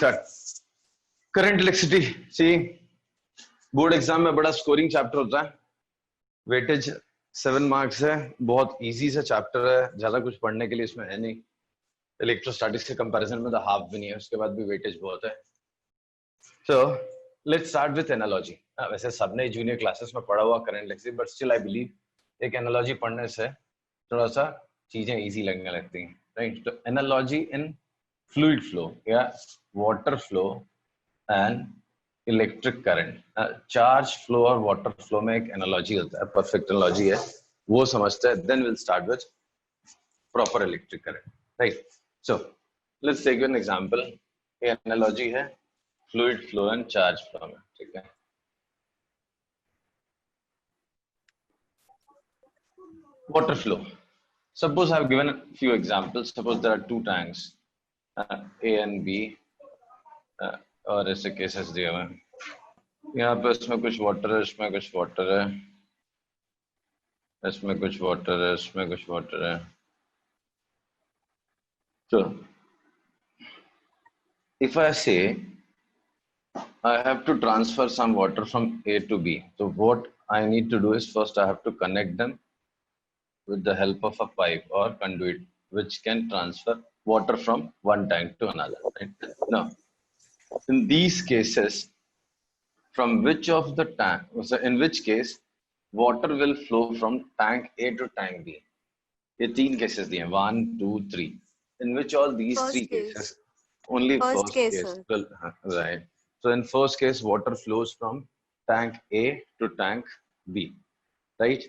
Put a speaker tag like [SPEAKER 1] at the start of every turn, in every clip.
[SPEAKER 1] Current electricity. C board exam में बड़ा scoring chapter होता है, वेटेज 7 मार्क्स है, बहुत इजी सा चैप्टर है, ज्यादा कुछ पढ़ने के लिए इसमें है नहीं। इलेक्ट्रोस्टैटिक्स के कंपैरिजन में तो हाफ भी नहीं है, उसके बाद भी वेटेज बहुत है। So let's start with analogy. वैसे सबने जूनियर क्लासेस में पढ़ा हुआ current electricity, but still I believe एक एनालॉजी पढ़ने से थोड़ा सा चीजें इजी लगने लगती हैं, राइट? तो एनालॉजी इन फ्लूइड फ्लो या water flow and electric current, charge flow और वाटर फ्लो में एक एनालॉजी होता है, परफेक्ट एनालॉजी है, वो समझते हैं। Then will start with proper electric current, right? So let's take an example. ये एनालॉजी है fluid flow and charge flow में, ठीक है? Water flow. Suppose I have given a few examples. Suppose there are two tanks, A and B, और ऐसे cases दिए हुए हैं। यहाँ पे इसमें कुछ वाटर है, इसमें कुछ वाटर है, इसमें कुछ वाटर है, इसमें कुछ वाटर है। So, if I say I have to transfer some water from A to B, so what I need to do is first I have to connect them with the help of a pipe or conduit, which can transfer water from one tank to another. Right? Now, in these cases, from which of the tank, so in which case water will flow from tank A to tank B? ये तीन cases दिए, 1, 2, 3. In which all these three cases, only first case will, right? So in first case, water flows from tank A to tank B, right?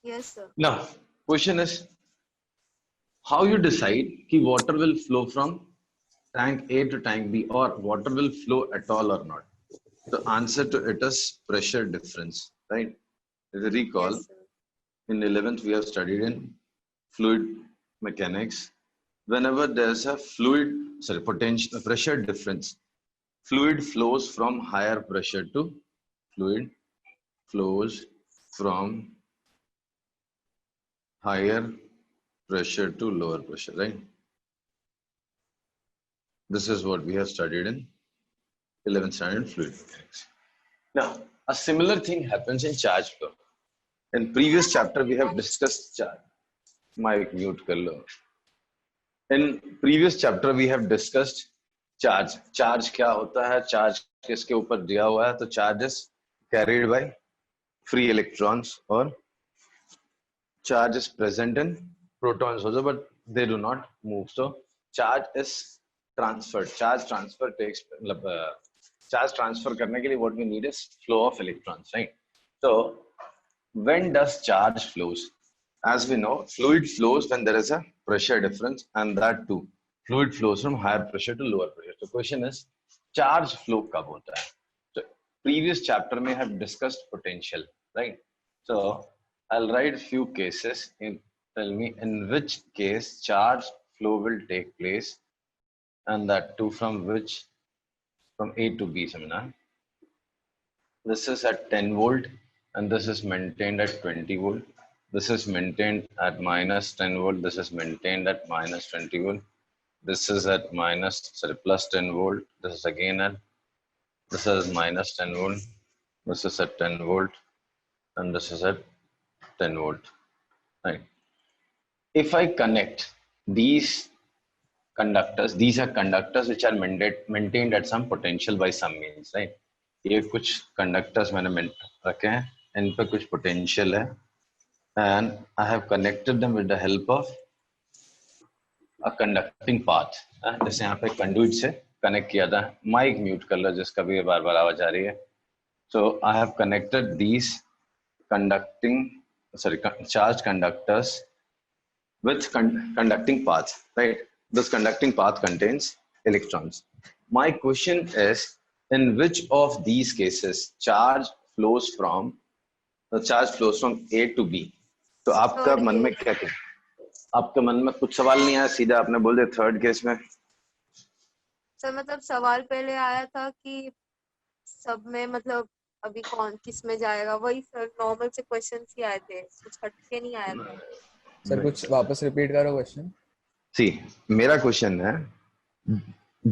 [SPEAKER 2] Yes, sir.
[SPEAKER 1] Now, question is, how you decide कि water will flow from tank A to tank B or water will flow at all or not? The answer to it is pressure difference, right? If you recall,
[SPEAKER 2] Yes,
[SPEAKER 1] in 11th we have studied in fluid mechanics. Whenever there's a potential pressure difference, fluid flows from higher pressure to fluid flows from higher pressure to lower pressure, right? This is what we have studied in 11th standard fluid mechanics. Now, a similar thing happens in charge flow. In previous chapter, we have discussed charge. Mic mute kar lo. In previous chapter, we have discussed charge. Charge क्या होता है? Charge किसके ऊपर दिया हुआ है? तो charge is carried by free electrons or charge is present in protons also, but they do not move. So charge is transferred. Charge transfer takes charge transfer करने के लिए what we need is flow of electrons, right? So when does charge flows? As we know, fluid flows when there is a pressure difference, and that too, fluid flows from higher pressure to lower pressure. So question is, charge flow कब होता है? So previous chapter में have discussed potential, right? So I'll write few cases and tell me in which case charge flow will take place, and that too from A to B seminar. This is at 10 volt and this is maintained at 20 volt. This is maintained at minus 10 volt. This is maintained at minus 20 volt. This is at plus 10 volt. This is again at, this is minus 10 volt. This is at 10 volt and this is at 10 volt, right? If I connect these conductors, these are conductors which are maintained at some potential by some means, right? ये कुछ conductors मैंने रखे हैं, इन पे कुछ potential है, and I have connected them with the help of a conducting path. जैसे यहाँ पे conduit से connect किया था. Mic mute कर लो जिसका भी बार-बार आवाज आ रही है. So I have connected these charged conductors with conducting paths, right? This conducting path contains electrons. My question is, in which of these cases charge flows from A to B? तो आपका मन में क्या है? आपके मन में कुछ सवाल नहीं आया, सीधा आपने बोल दिया थर्ड केस में?
[SPEAKER 2] सर मतलब सवाल पहले आया था कि सब में मतलब अभी कौन किस में जाएगा, वही सर नॉर्मल से क्वेश्चंस ही आए थे, कुछ हटके नहीं आया था।
[SPEAKER 3] सर कुछ वापस रिपीट करो क्वेश्चन।
[SPEAKER 1] सी मेरा क्वेश्चन है,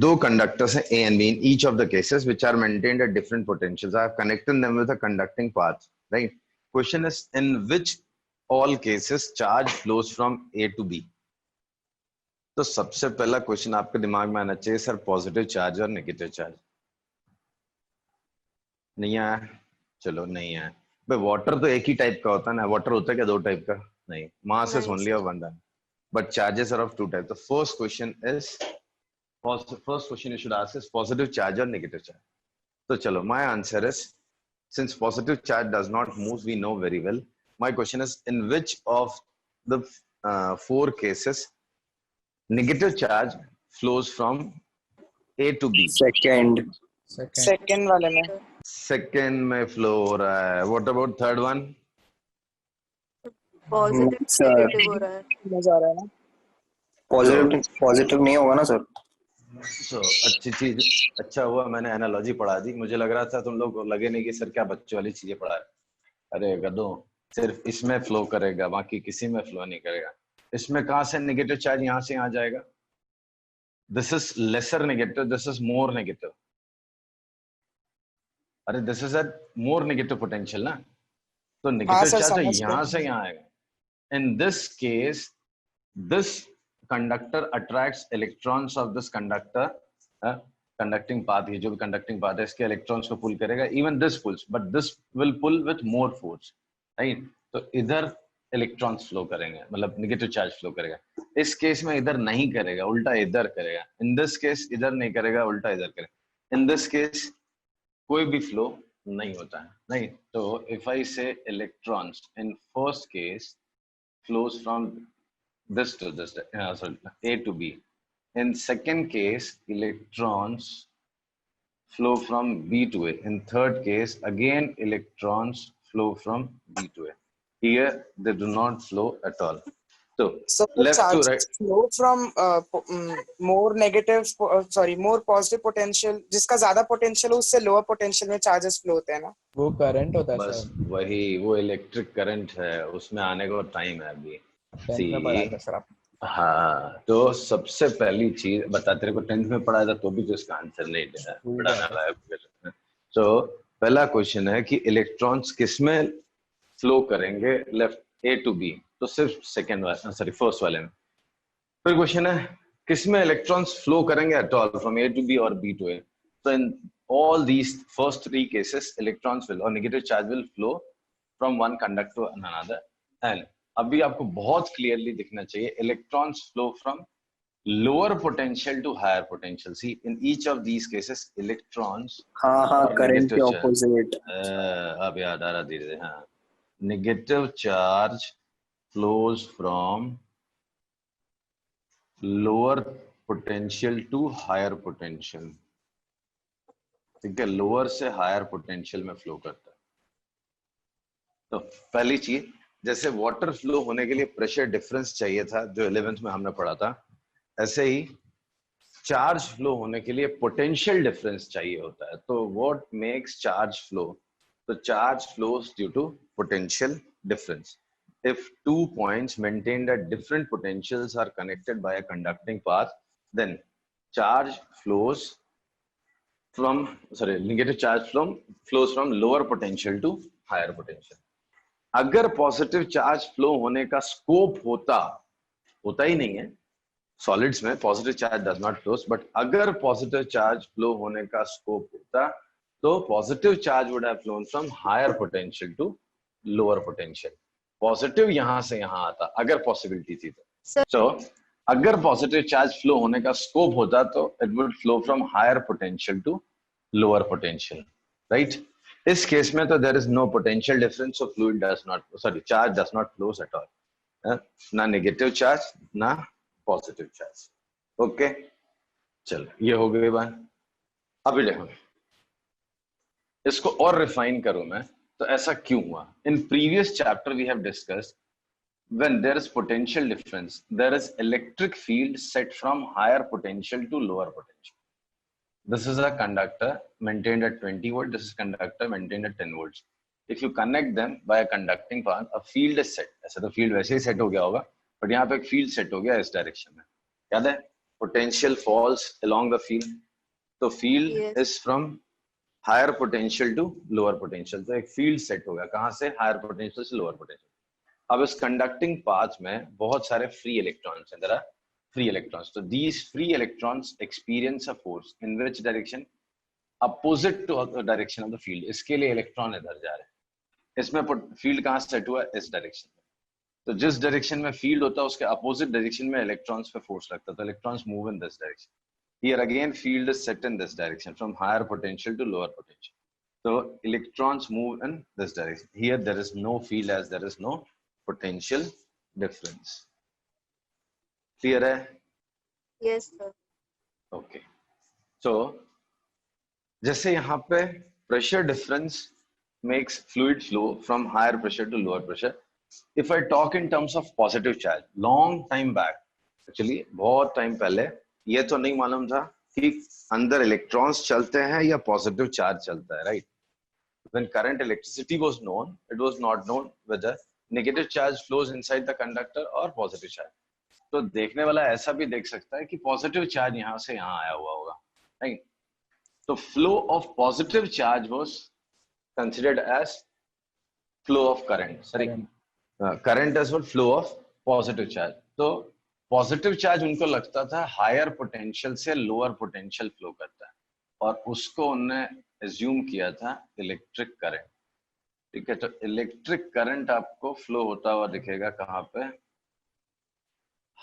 [SPEAKER 1] दो कंडक्टर्स हैं A and B in each of the cases which are maintained at different potentials. I have connected them with a conducting path. Right. Question is, in which all cases charge flows from A to B? तो सबसे पहला question आपके दिमाग में आना चाहिए sir, positive charge और negative charge. नहीं आया? चलो नहीं आया। भाई वाटर तो एक ही टाइप का होता है ना, वाटर होता है क्या दो टाइप का? नहीं, mass is only of one type, but charges are of two type. The first question is, first question you should ask is positive charge or negative charge. So chalo, my answer is, since positive charge does not move, we know very well. My question is, in which of the four cases negative charge flows from A to B?
[SPEAKER 3] Second वाले में
[SPEAKER 1] Second में flow हो रहा है। What about third one?
[SPEAKER 2] Positive negative हो रहा है।
[SPEAKER 3] मजा आ रहा है ना, पॉजिटिव नहीं होगा ना सर।
[SPEAKER 1] So, अच्छी चीज, अच्छा हुआ मैंने एनालॉजी पढ़ा दी। मुझे लग रहा था तुम लोग लगे नहीं कि सर क्या बच्चों वाली चीजें पढ़ा है। अरे गधों, सिर्फ इसमें फ्लो करेगा, बाकी किसी में फ्लो नहीं करेगा। इसमें कहां से नेगेटिव चार्ज यहां से यहां जाएगा? This is lesser negative, this is more negative. अरे this is a more negative potential ना, तो नेगेटिव चार्ज तो यहां से यहां आएगा। In this case, this conductor attracts electrons of this conductor, conducting path, ये जो भी conducting path है इसके electrons को pull करेगा। even this pulls, but this will pull with more force, right? तो इधर electrons flow करेंगे, मतलब negative charge flow करेगा। इस केस में इधर नहीं करेगा, उल्टा इधर करेगा। in this case इधर नहीं करेगा, उल्टा इधर करेगा। in this case कोई भी flow नहीं होता है, नहीं। तो if I say electrons in first case flows from this to this, sorry, A to B. In second case, electrons flow from B to A. In third case, again electrons flow from B to A. Here they do not flow at all. So left to right
[SPEAKER 3] flow from more negative, more positive potential, जिसका ज्यादा potential हो उससे lower potential में charges flow होते हैं ना, वो current होता है।
[SPEAKER 1] बस वही, वो इलेक्ट्रिक करंट है, उसमें आने को टाइम है अभी। हाँ, तो सबसे पहली चीज बता, तेरे को 10th में पढ़ाया था तो भी तो इसका आंसर नहीं दिया, पढ़ाना लायक। तो पहला क्वेश्चन है कि इलेक्ट्रॉन्स किसमें फ्लो करेंगे, लेफ्ट ए टू बी, तो सिर्फ सेकंड वाले, सॉरी फर्स्ट वाले में। फिर क्वेश्चन है किसमें इलेक्ट्रॉन्स फ्लो करेंगे at all from A to B और बी टू ए। तो इन all these first three cases electrons will or negative charge will flow from one conductor to another, and अभी आपको बहुत क्लियरली दिखना चाहिए, electrons flow from lower potential to higher potential. See in each of these cases electrons,
[SPEAKER 3] current के opposite,
[SPEAKER 1] अब याद आ रहा धीरे धीरे। हाँ, negative charge flows from lower potential to higher potential. ठीक है, लोअर से हायर पोटेंशियल में फ्लो करता है। तो पहली चीज, जैसे वाटर फ्लो होने के लिए प्रेशर डिफरेंस चाहिए था जो 11th में हमने पढ़ा था, ऐसे ही चार्ज फ्लो होने के लिए पोटेंशियल डिफरेंस चाहिए होता है। तो व्हाट मेक्स चार्ज फ्लो? तो charge flows due to potential difference. If two points maintained at different potentials are connected by a conducting path, then charge flows from, sorry, negative charge flows from lower potential to higher potential. अगर positive charge flow होने का scope होता ही नहीं है solids में, positive charge does not flow, but अगर positive charge flow होने का स्कोप होता तो positive charge would have flown from higher potential to lower potential. Positive यहां से यहां आता अगर पॉसिबिलिटी थी तो। सो अगर पॉजिटिव चार्ज फ्लो होने का स्कोप होता तो it would flow from higher potential to lower potential, right? इस केस में तो there is no potential difference, so fluid does not, sorry, charge does not flows at all, ना negative charge ना positive charge. Okay, चलो ये हो गई बात। अभी देखो, इसको और रिफाइन करूं मैं तो ऐसा क्यों हुआ। In previous chapter we have discussed when there is potential difference, there is electric field set from higher potential to lower potential. This is a conductor maintained at 20 volt. This is conductor maintained at 10 volts. If you connect them by a conducting path, a field is set. ऐसे तो field वैसे ही set हो गया होगा, but यहाँ पे एक field set हो गया इस direction में। याद है? potential falls along the field. तो field
[SPEAKER 2] Yes.
[SPEAKER 1] is from higher potential to lower potential. तो एक field set होगा कहाँ से, higher potential से lower potential. अब इस conducting path में बहुत सारे free electrons हैं. There are free electrons. So these free electrons experience a force in which direction? Opposite to the direction of the field. इसके लिए electron इधर जा रहे हैं. इसमें field कहाँ set हुआ है? इस direction में. तो जिस डायरेक्शन में फील्ड होता है उसके अपोजिट डायरेक्शन में इलेक्ट्रॉन्स पे फोर्स लगता है, तो electrons move in this direction. Here again field is set in this direction from higher potential to lower potential. तो electrons move in this direction. Here there is no field as there is no potential difference. Clear है?
[SPEAKER 2] Yes sir.
[SPEAKER 1] Okay. So जैसे यहाँ पे pressure difference makes fluid flow from higher pressure to lower pressure. If I talk in terms of positive charge, long time back, actually बहुत time पहले ये तो नहीं मालूम था कि अंदर इलेक्ट्रॉन्स चलते हैं या पॉजिटिव चार्ज चलता है, right? When current electricity was known, it was not known whether negative charge flows inside the conductor or positive charge. तो देखने वाला ऐसा भी देख सकता है कि पॉजिटिव चार्ज यहाँ से यहाँ आया हुआ होगा, right? तो flow of positive charge was considered as flow of current. Sorry, current as well flow of positive charge. तो पॉजिटिव चार्ज उनको लगता था हायर पोटेंशियल से लोअर पोटेंशियल फ्लो करता है, और उसको उन्होंने एज्यूम किया था इलेक्ट्रिक करंट. ठीक है, तो इलेक्ट्रिक करंट आपको फ्लो होता हुआ दिखेगा कहाँ पे?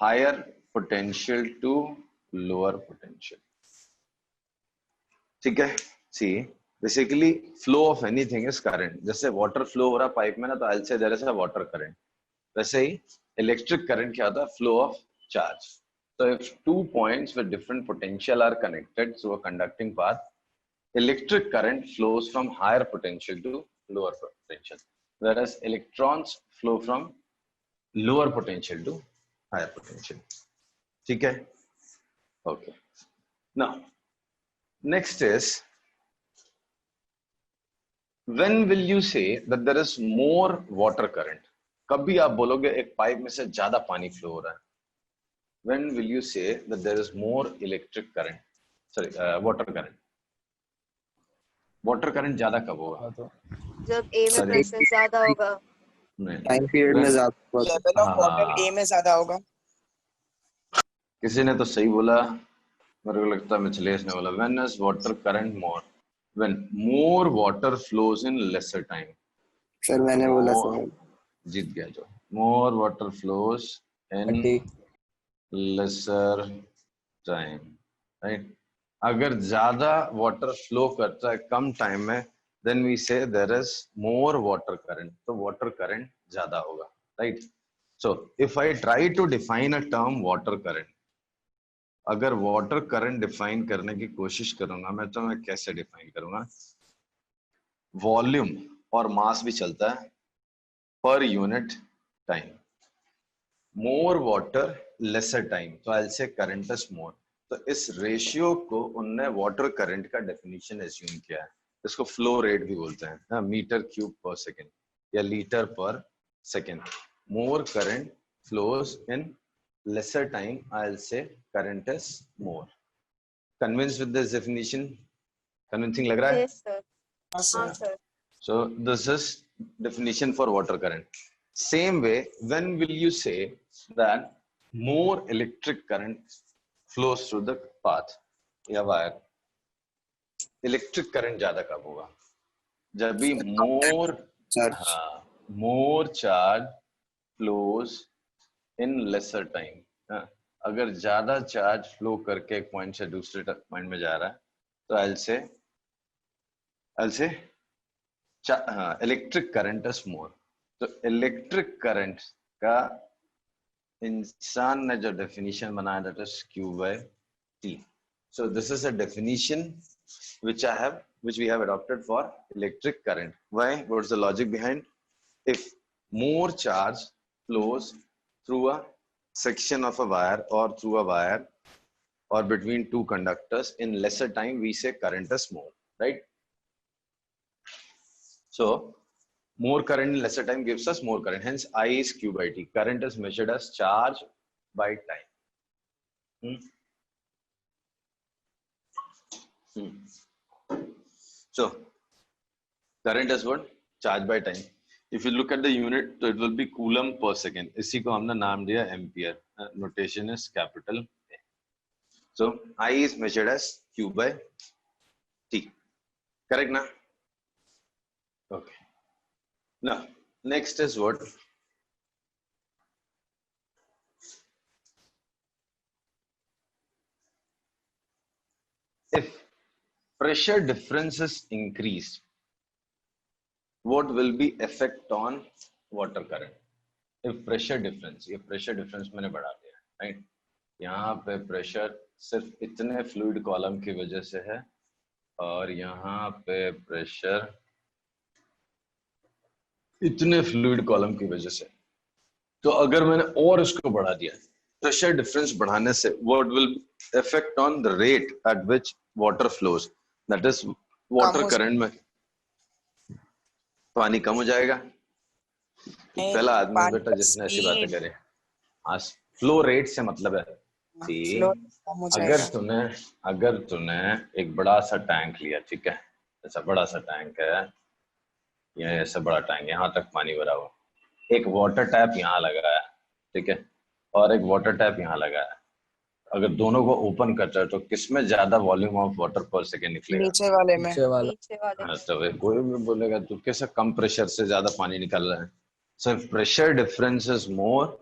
[SPEAKER 1] Higher potential to lower potential. ठीक है. सी basically flow of anything is current. जैसे water flow हो रहा पाइप में ना, तो I'll say there is a water current. वैसे ही electric current क्या होता है? Flow of charge. So if two points with different potential are connected through a conducting path, electric current flows from higher potential to lower potential, whereas electrons flow from lower potential to higher potential. ठीक है? Okay. Now, next is, when will you say that there is more water current? कभी आप बोलोगे एक pipe में से ज्यादा पानी फ्लो हो रहा है. When will you say that there is more electric current? Sorry, water current. Water current ज्यादा कब होगा?
[SPEAKER 2] जब A में प्रेशर ज्यादा होगा.
[SPEAKER 4] टाइम पीरियड में ज्यादा.
[SPEAKER 3] लेवल ऑफ वाटर A में ज्यादा होगा.
[SPEAKER 1] किसी ने तो सही बोला, मेरे को लगता है मिथिलेश ने बोला. When is water current more? When more water flows in lesser time.
[SPEAKER 4] Sir मैंने बोला सर.
[SPEAKER 1] जीत गया जो. More water flows in lesser time, right? अगर ज्यादा water flow करता है कम टाइम में, then we say there is more water current. तो water current ज्यादा होगा, right? So if I try to define a term water current, अगर water current define करने की कोशिश करूंगा मैं, तो मैं कैसे डिफाइन करूंगा? वॉल्यूम और मास भी चलता है पर unit time. More water lesser time, तो I will say current is more. तो इस रेशियो को उनने वाटर करंट का डेफिनेशन एज्यूम किया है. इसको फ्लो रेट भी बोलते हैं, मीटर क्यूब पर सेकेंड या लीटर पर second. More current flows in lesser time, I'll say current is more. Convinced with this definition? Convincing लग रहा है?
[SPEAKER 2] Yes sir. हाँ sir.
[SPEAKER 1] So this is definition for water current. Same way, when will you say that more electric current flows through the path या wire? Electric current ज्यादा कब होगा? जब भी more charge flows in lesser time. अगर ज्यादा charge flow करके एक पॉइंट से दूसरे पॉइंट में जा रहा है, तो I'll say electric current is more. तो इलेक्ट्रिक करंट का इंसान ने जो डेफिनेशन बनाया, that is Q by T. So this is a definition which we have adopted for electric current. Why? What's the logic behind? If more charge flows through a section of a wire or through a wire or between two conductors in lesser time, we say current is more, right? So more current in lesser time gives us more current, hence I is Q by T. Current is measured as charge by time. So current is what? Charge by time. If you look at the unit, so it will be coulomb per second. इसी को हमने नाम दिया ampere. Notation is capital A. So I is measured as Q by T. Correct na? Okay. Now next is what? If pressure difference is increased, what will be effect on water current? If pressure difference, ये pressure difference मैंने बढ़ा दिया, right? यहाँ पे pressure सिर्फ इतने fluid column की वजह से है और यहाँ पे pressure इतने fluid column की वजह से. तो अगर मैंने और इसको बढ़ा दिया, pressure difference बढ़ाने से what will affect on the rate at which water flows? That is water current में पानी कम हो जाएगा. पहला आदमी बेटा जिसने ऐसी बातें करे. हाँ, फ्लो रेट से मतलब है कि अगर तूने एक बड़ा सा टैंक लिया, ठीक है, ऐसा बड़ा सा टैंक है, ये ऐसा बड़ा टैंक, यहाँ तक पानी भरा हुआ, एक वाटर टैप यहाँ लगाया, ठीक है, और एक वाटर टैप यहाँ लगाया. अगर दोनों को ओपन करता है तो किसमें ज्यादा वॉल्यूम ऑफ वाटर पर सेकेंड निकलेगा?
[SPEAKER 3] नीचे वाले में.
[SPEAKER 1] हाँ, तो कोई भी बोलेगा तो कैसे कम प्रेशर से ज्यादा पानी निकल रहा है. So if pressure difference is more,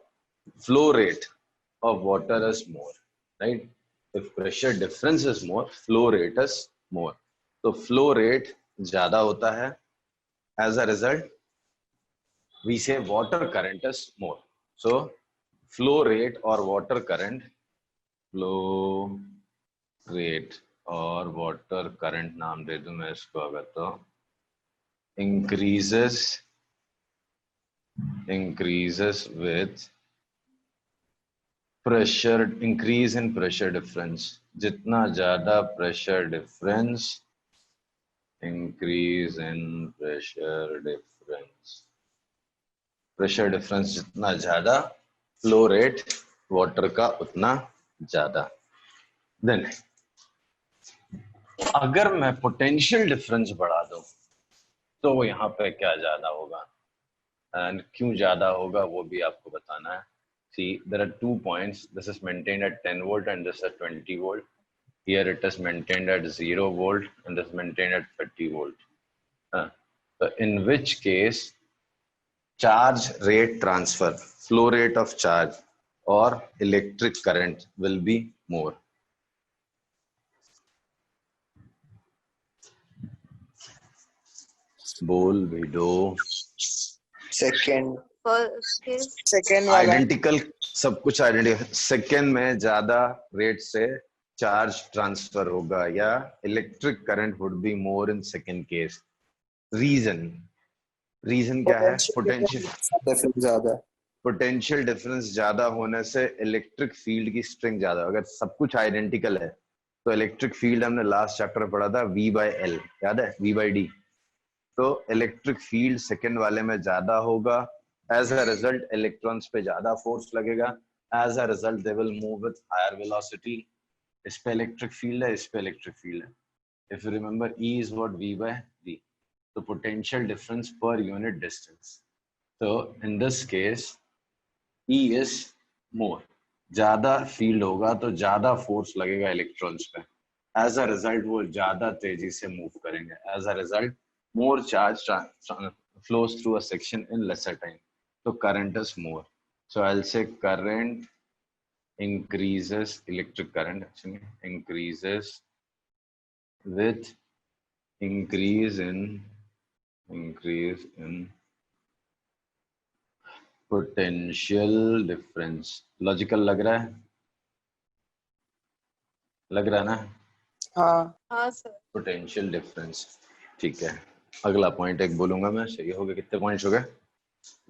[SPEAKER 1] flow rate of water is more, right? If pressure difference is more, flow rate is more. तो flow rate ज्यादा होता है. As a result, we say water current is more. So flow rate or water current, flow rate और water current नाम दे दूं मैं इसको अगर तो increases with pressure, increase in pressure difference. जितना ज्यादा pressure difference, increase in pressure difference. Pressure difference जितना ज्यादा, flow rate water का उतना ज्यादा. Then अगर मैं potential difference बढ़ा दूं तो वो यहाँ पे क्या ज्यादा होगा and क्यों ज्यादा होगा वो भी आपको बताना है. See, there are 2 points. This is maintained at 10 volt and this at 20 volt. Here it is maintained at 0 volt and this is maintained at 30 volt. So in which case charge rate transfer, flow rate of charge or electric current will be more. बोल भी दो.
[SPEAKER 4] Second
[SPEAKER 3] वाला
[SPEAKER 1] identical, सब कुछ identical. Second में ज्यादा rate से charge transfer होगा या electric current would be more in second case. Reason क्या है? पोटेंशियल डिफरेंस ज्यादा होने से इलेक्ट्रिक फील्ड की स्ट्रेंथ ज्यादा. अगर सब कुछ आइडेंटिकल है तो इलेक्ट्रिक फील्ड हमने लास्ट चैप्टर में पढ़ा था V/L, याद है? V/D. तो इलेक्ट्रिक फील्ड सेकंड वाले में ज्यादा होगा. एज अ रिजल्ट इलेक्ट्रॉन्स पे ज्यादा फोर्स लगेगा. As a result they will move with higher velocity. इस पे इलेक्ट्रिक फील्ड है, इस पे इलेक्ट्रिक फील्ड है. If you remember E is what V/D. तो पोटेंशियल डिफरेंस पर यूनिट डिस्टेंस. तो in this case E is more. ज्यादा फील्ड होगा तो ज्यादा फोर्स लगेगा इलेक्ट्रॉन्स पे. एज अ रिजल्ट वो ज्यादा तेजी से मूव करेंगे. As a result more charge flows through a section in lesser time. So current is more. So I'll say current increases, electric current actually increases with increase in potential difference. Logical लग रहा है? लग रहा है ना?
[SPEAKER 2] हाँ sir.
[SPEAKER 1] Potential difference. ठीक है. अगला पॉइंट एक बोलूंगा मैं. सही हो गए? कितने पॉइंट्स हो गए?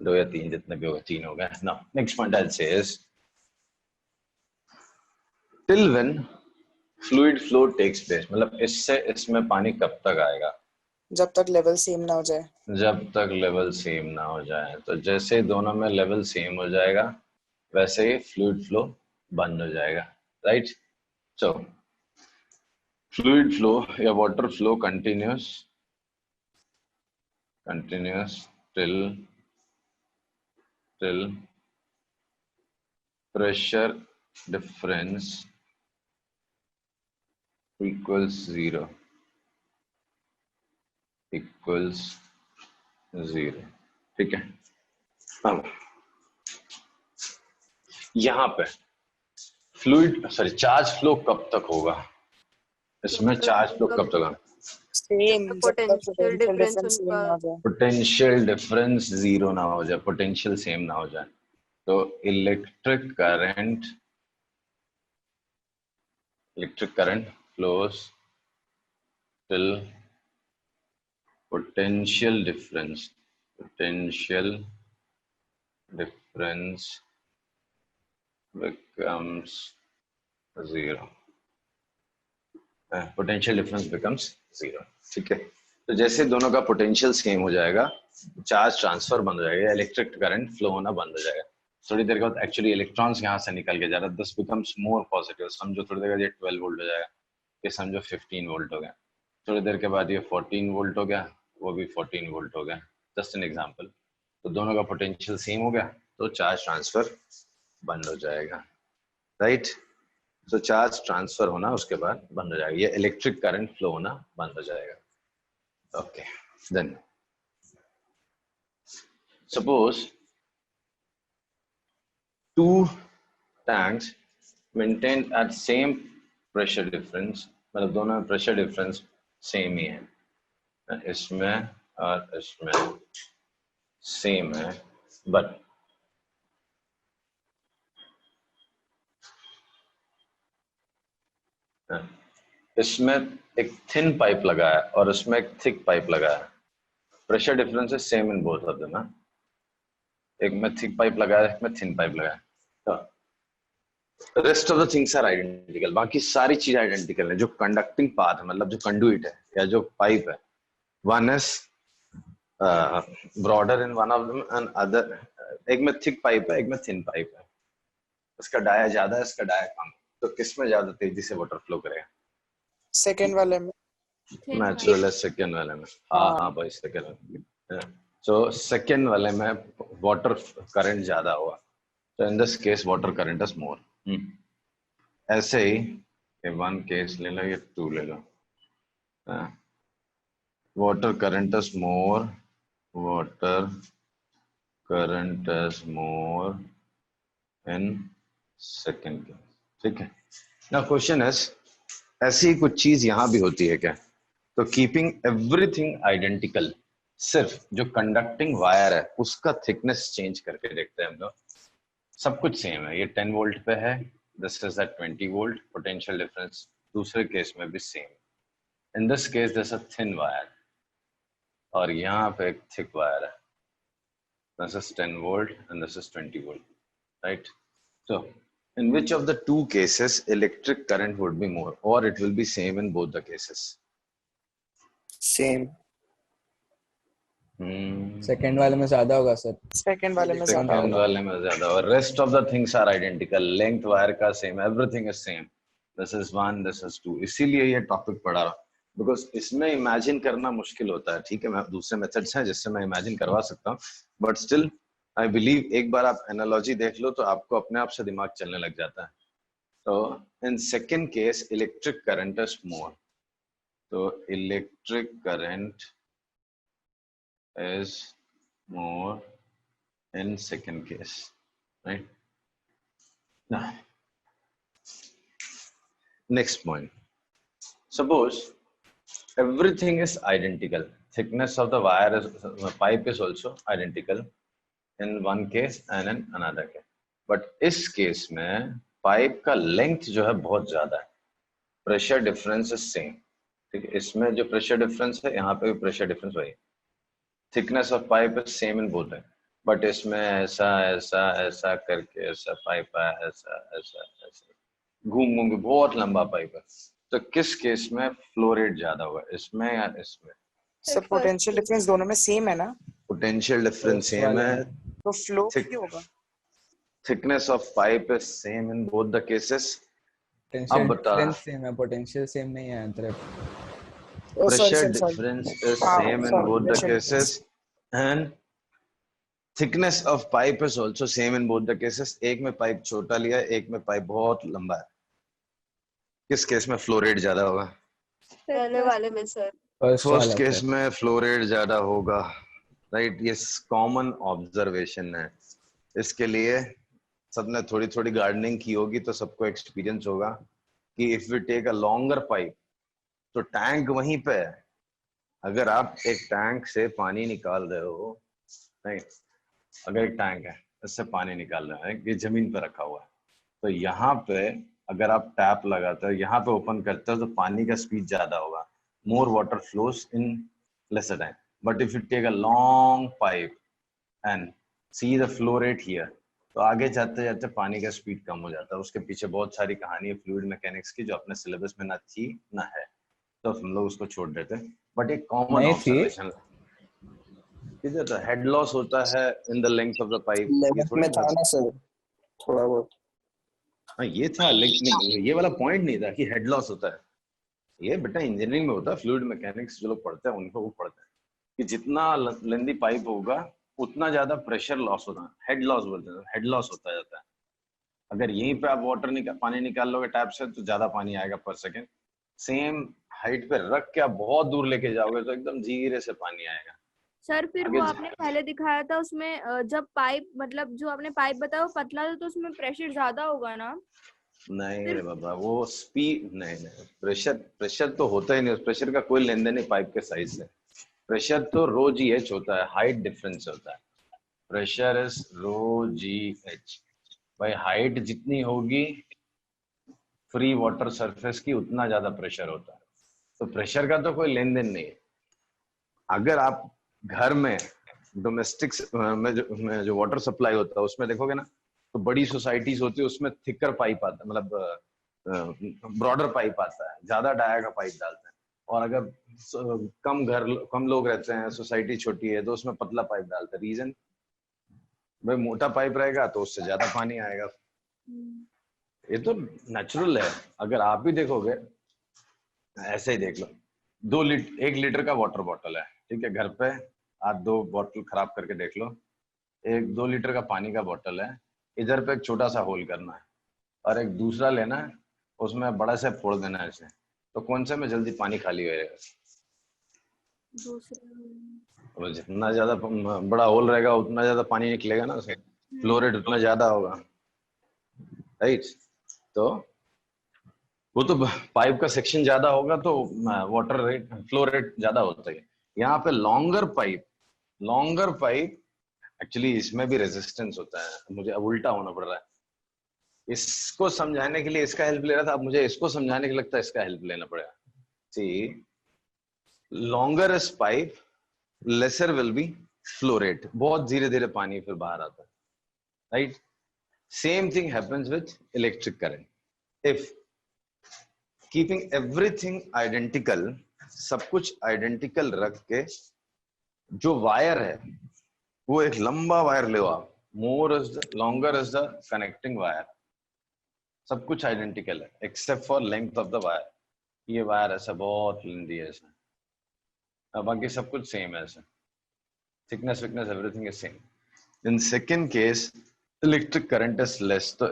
[SPEAKER 1] 2 या 3, जितने भी हो गए 3 हो गए. Now next point I say is till when fluid flow takes place. मतलब इससे इसमें पानी कब तक आएगा?
[SPEAKER 3] जब तक लेवल सेम ना हो जाए. जब
[SPEAKER 1] तक लेवल सेम ना हो जाए. तो जैसे दोनों में लेवल सेम हो जाएगा वैसे ही फ्लूइड फ्लो बंद हो जाएगा. राइट? सो fluid flow या water flow continuous till pressure difference equals zero. ठीक है. अब यहाँ पे चार्ज फ्लो कब तक होगा? इसमें चार्ज फ्लो कब तक होगा?
[SPEAKER 3] सेम जब तक
[SPEAKER 2] पोटेंशियल डिफरेंस
[SPEAKER 3] डिफरेंस सेम
[SPEAKER 2] उनका
[SPEAKER 3] ना हो जाए.
[SPEAKER 1] पोटेंशियल डिफरेंस जीरो ना हो जाए, पोटेंशियल सेम ना हो जाए. तो electric current flows till potential difference becomes zero. Potential difference becomes zero. ठीक है. तो जैसे दोनों का पोटेंशियल सेम हो जाएगा, चार्ज ट्रांसफर बंद हो जाएगा, इलेक्ट्रिक करंट फ्लो होना बंद हो जाएगा. थोड़ी देर के बाद एक्चुअली इलेक्ट्रॉन्स यहाँ से निकल के जा रहा है, दिस बिकम्स मोर पॉजिटिव. समझो थोड़ी देर बाद ये 12 वोल्ट हो जाएगा, ये समझो 15 वोल्ट हो गया. थोड़ी देर के बाद ये 14 वोल्ट हो गया, वो भी 14 वोल्ट हो गया. Just an example. तो दोनों का पोटेंशियल सेम हो गया, तो चार्ज ट्रांसफर बंद हो जाएगा. राइट. तो चार्ज ट्रांसफर होना उसके बाद बंद हो जाएगा, ये इलेक्ट्रिक करंट फ्लो होना बंद हो जाएगा. Okay. Then suppose two tanks maintained at same pressure difference, मतलब दोनों में प्रेशर डिफरेंस सेम ही है, इसमें और इसमें सेम है, बट इसमें एक थिन पाइप लगा है और इसमें एक थिक पाइप लगा है. Pressure difference is same in both of them. एक में थिक पाइप लगा है, एक में थिन पाइप लगा है. तो rest of the things are identical. बाकी सारी चीज आइडेंटिकल है. जो कंडक्टिंग पाथ है, मतलब जो कंडुइट है या जो पाइप है, one is broader in one of them and other. एक में थिक पाइप है, एक में थिन पाइप है. इसका डाया ज्यादा है, इसका डाया कम. तो किसमें ज्यादा तेजी से वाटर फ्लो करेगा?
[SPEAKER 3] सेकंड वाले में.
[SPEAKER 1] नेचुरल है सेकंड वाले में. हाँ भाई, सेकंड वाले. सो सेकंड वाले में वाटर करंट ज्यादा हुआ, तो in this case water current is मोर. ऐसे ही ये वन केस ले लो, ये टू ले लो. Water current is more in second case. ठीक है. नाउ क्वेश्चन इज, ऐसी कुछ चीज यहां भी होती है क्या? तो कीपिंग एवरीथिंग आइडेंटिकल, सिर्फ जो कंडक्टिंग वायर है उसका थिकनेस चेंज करके देखते हैं हम लोग. सब कुछ सेम है. ये 10 वोल्ट पे है, this is at 20 volt. Potential difference दूसरे केस में भी same. In this case this is thin wire और यहाँ पे एक थिक वायर है. This is 10 volt and this is 20 volt. Right. So in which of the two cases electric current would be more, or it will be same in both the cases?
[SPEAKER 4] Same.
[SPEAKER 5] Second वाले में ज्यादा होगा sir.
[SPEAKER 3] Second वाले में ज्यादा
[SPEAKER 1] second
[SPEAKER 3] होगा.
[SPEAKER 1] वाले में ज्यादा. और rest of the things are identical. Length wire का same, everything is same. This is 1, this is 2. इसीलिए ये टॉपिक पढ़ा रहा हूँ, बिकॉज इसमें इमेजिन करना मुश्किल होता है. ठीक है, मैं दूसरे मेथड्स हैं जिससे मैं इमेजिन करवा सकता हूँ, बट स्टिल आई बिलीव एक बार आप एनालॉजी देख लो तो आपको अपने आप से दिमाग चलने लग जाता है. तो in second case electric current is more, तो electric current is more in second case, right? Now, next point. Suppose everything is identical. Thickness of the wire is, pipe is also identical in one case and in another case. But इस case में pipe का length जो है बहुत ज्यादा है, pressure difference is same. ठीक है, इसमें जो प्रेशर डिफरेंस है यहाँ पे भी प्रेशर डिफरेंस वही. Thickness of pipe is same in both है, बट इसमें ऐसा ऐसा ऐसा करके ऐसा पाइप है, ऐसा ऐसा ऐसा घूम घूम के बहुत लंबा पाइप है. तो किस केस में फ्लो रेट ज्यादा होगा, इसमें या इसमें?
[SPEAKER 3] सर पोटेंशियल डिफरेंस दोनों में सेम है ना,
[SPEAKER 1] पोटेंशियल डिफरेंस सेम है,
[SPEAKER 3] तो फ्लो
[SPEAKER 1] Thick-
[SPEAKER 3] भी होगा.
[SPEAKER 1] thickness of pipe is same in both the cases,
[SPEAKER 5] potential
[SPEAKER 1] बता।
[SPEAKER 5] डिफरेंस सेम है, पोटेंशियल सेम नहीं है अंतर।
[SPEAKER 3] Oh, sorry,
[SPEAKER 1] Pressure
[SPEAKER 3] sorry, sorry.
[SPEAKER 1] difference is
[SPEAKER 3] हाँ,
[SPEAKER 1] same in
[SPEAKER 3] sorry,
[SPEAKER 1] both the
[SPEAKER 3] pressure
[SPEAKER 1] cases, and thickness of pipe is also same in both the cases. एक में pipe छोटा लिया है, एक में पाइप बहुत लंबा है। किस केस में फ्लो रेट ज्यादा होगा?
[SPEAKER 2] पहले वाले में सर।
[SPEAKER 5] फर्स्ट
[SPEAKER 1] फर्स्ट
[SPEAKER 5] वाला
[SPEAKER 1] केस
[SPEAKER 5] सर।
[SPEAKER 1] में फ्लो रेट ज्यादा होगा, राइट? ये कॉमन ऑब्जर्वेशन है। इसके लिए सबने थोड़ी थोड़ी गार्डनिंग की होगी तो सबको एक्सपीरियंस होगा कि if we take a longer pipe तो टैंक वहीं पे है। अगर आप एक टैंक से पानी निकाल रहे हो, नहीं, अगर एक टैंक है इससे पानी निकाल रहे हैं, ये जमीन पे रखा हुआ है, तो यहाँ पे अगर आप टैप लगाते हो, यहाँ पे ओपन करते हो तो पानी का स्पीड ज्यादा होगा, more water flows in lesser time. But if you take a long pipe and see the flow rate here, तो आगे जाते जाते पानी का स्पीड कम हो जाता है। उसके पीछे बहुत सारी कहानी है फ्लूइड मैकेनिक्स की जो अपने सिलेबस में ना थी ना है, तो हम लोग उसको छोड़ देते हैं। बट एक कॉमन
[SPEAKER 5] नहीं थी।
[SPEAKER 1] ऑब्जर्वेशन किधर था, हेड लॉस होता है in the length of the pipe, ये
[SPEAKER 4] 11th
[SPEAKER 1] थोड़ी
[SPEAKER 4] में था ना सर, थोड़ा बहुत।
[SPEAKER 1] हाँ ये था, लेकिन ये वाला पॉइंट नहीं था कि हेड लॉस होता है। ये बेटा इंजीनियरिंग में होता है, फ्लूइड मैकेनिक्स जो लोग पढ़ते हैं उनको वो पढ़ते हैं कि जितना लेंदी पाइप होगा उतना ज्यादा प्रेशर लॉस होता है, हेड लॉस बोलते हैं, हेड लॉस होता जाता है। अगर यहीं पे आप पानी निकाल लोगे टैप से तो ज्यादा पानी आएगा पर सेकेंड। सेम हाइट पे रख के आप बहुत दूर लेके जाओगे तो एकदम धीरे से पानी आएगा।
[SPEAKER 6] सर फिर
[SPEAKER 1] आगे
[SPEAKER 6] वो आपने पहले दिखाया था उसमें जब पाइप मतलब जो आपने पाइप बताया वो पतला था तो उसमें प्रेशर ज्यादा होगा ना?
[SPEAKER 1] नहीं रे बाबा, वो स्पीड नहीं, प्रेशर तो होता ही नहीं, उस प्रेशर का कोई लेन देन नहीं पाइप के साइज से। प्रेशर तो रो जी एच होता है, हाइट डिफरेंस होता है। Pressure is rho g h. भाई हाइट जितनी होगी फ्री वाटर सरफेस की उतना ज्यादा प्रेशर होता है, तो प्रेशर का तो कोई लेन देन नहीं है। अगर आप घर में डोमेस्टिक में जो वाटर सप्लाई होता है उसमें देखोगे ना, तो बड़ी सोसाइटीज होती है उसमें थिकर पाइप आता है, मतलब ब्रॉडर पाइप आता है, ज्यादा डाया का पाइप डालते हैं। और अगर कम लोग रहते हैं, सोसाइटी छोटी है, तो उसमें पतला पाइप डालते हैं। रीजन, भाई मोटा पाइप रहेगा तो उससे ज्यादा पानी आएगा। ये तो नेचुरल है। अगर आप भी देखोगे, ऐसे ही देख लो, 1 लीटर का वाटर बॉटल है, ठीक है, घर पे आप 2 बॉटल खराब करके देख लो। 2 लीटर का पानी का बॉटल है, इधर पे एक छोटा सा होल करना है और एक दूसरा लेना है, उसमें बड़ा से फोड़ देना है ऐसे, तो कौन से में जल्दी पानी खाली हो जाएगा?
[SPEAKER 6] दूसरा।
[SPEAKER 1] जितना ज्यादा बड़ा होल रहेगा उतना ज्यादा पानी निकलेगा ना, उसे फ्लो रेट उतना ज्यादा होगा, राइट? तो वो तो पाइप का सेक्शन ज्यादा होगा तो वाटर रेट, फ्लो रेट ज्यादा होता है। यहाँ पे लॉन्गर पाइप एक्चुअली इसमें भी रेजिस्टेंस होता है। मुझे अब उल्टा होना पड़ रहा है, इसको समझाने के लिए इसका हेल्प ले रहा था, अब मुझे इसको समझाने के लगता है इसका हेल्प लेना पड़ेगा। See, longer is pipe, lesser will be flow rate, बहुत धीरे धीरे पानी फिर बाहर आता है, right? Same thing happens with electric current. If keeping everything identical, सब कुछ आइडेंटिकल रख के, जो वायर है वो एक लंबा वायर ले आप, longer is the connecting wire, सब कुछ आइडेंटिकल है except for length of the wire. ये वायर ऐसा बहुत लेंथी है ऐसा, बाकी सब कुछ सेम है ऐसा, thickness weakness everything is same. In second case electric current is less, तो